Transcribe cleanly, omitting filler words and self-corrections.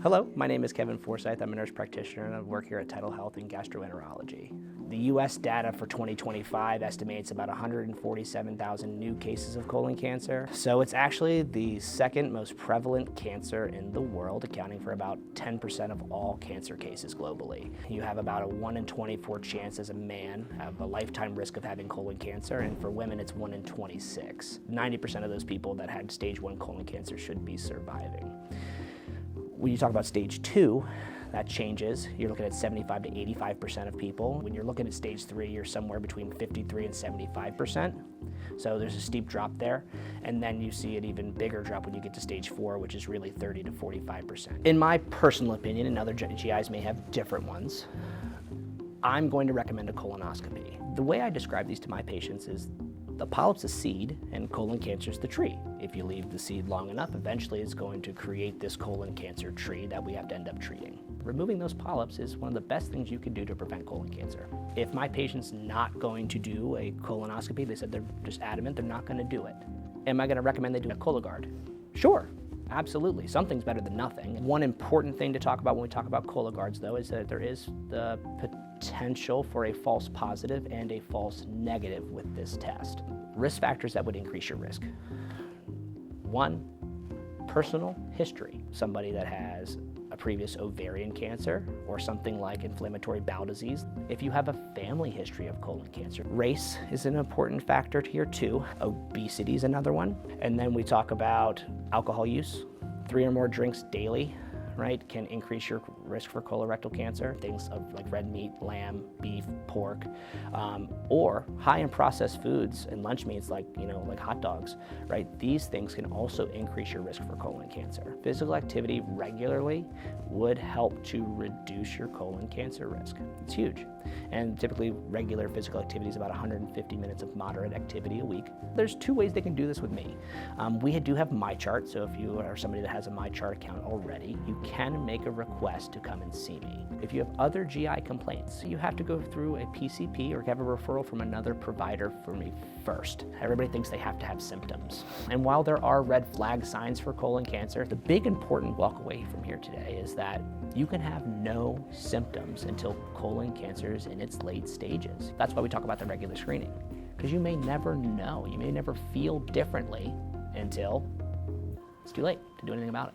Hello, my name is Kevin Forsyth. I'm a nurse practitioner and I work here at TidalHealth Gastroenterology. The U.S. data for 2025 estimates about 147,000 new cases of colon cancer. So it's actually the second most prevalent cancer in the world, accounting for about 10% of all cancer cases globally. You have about a 1 in 24 chance as a man have a lifetime risk of having colon cancer, and for women it's 1 in 26. 90% of those people that had stage 1 colon cancer should be surviving. When you talk about stage 2, that changes. You're looking at 75 to 85% of people. When you're looking at stage 3, you're somewhere between 53 and 75%. So there's a steep drop there. And then you see an even bigger drop when you get to stage 4, which is really 30 to 45%. In my personal opinion, and other GIs may have different ones, I'm going to recommend a colonoscopy. The way I describe these to my patients is the polyp's a seed and colon cancer is the tree. If you leave the seed long enough, eventually it's going to create this colon cancer tree that we have to end up treating. Removing those polyps is one of the best things you can do to prevent colon cancer. If my patient's not going to do a colonoscopy, they said they're just adamant they're not going to do it. Am I going to recommend they do a Cologuard? Sure. Absolutely, something's better than nothing. One important thing to talk about when we talk about Cologuards, though, is that there is the potential for a false positive and a false negative with this test. Risk factors that would increase your risk. 1, personal history. Somebody that has a previous ovarian cancer or something like inflammatory bowel disease. If you have a family history of colon cancer. Race is an important factor here too. Obesity is another one. And then we talk about alcohol use. 3 or more drinks daily, right, can increase your risk for colorectal cancer. Things of like red meat, lamb, beef, pork, or high in processed foods and lunch meats like hot dogs, right? These things can also increase your risk for colon cancer. Physical activity regularly would help to reduce your colon cancer risk. It's huge. And typically regular physical activity is about 150 minutes of moderate activity a week. There's 2 ways they can do this with me. We do have MyChart, so if you are somebody that has a MyChart account already, you can make a request to come and see me. If you have other GI complaints, you have to go through a PCP or have a referral from another provider for me first. Everybody thinks they have to have symptoms. And while there are red flag signs for colon cancer, the big important walk away from here today is that you can have no symptoms until colon cancer is in its late stages. That's why we talk about the regular screening, because you may never know, you may never feel differently until it's too late to do anything about it.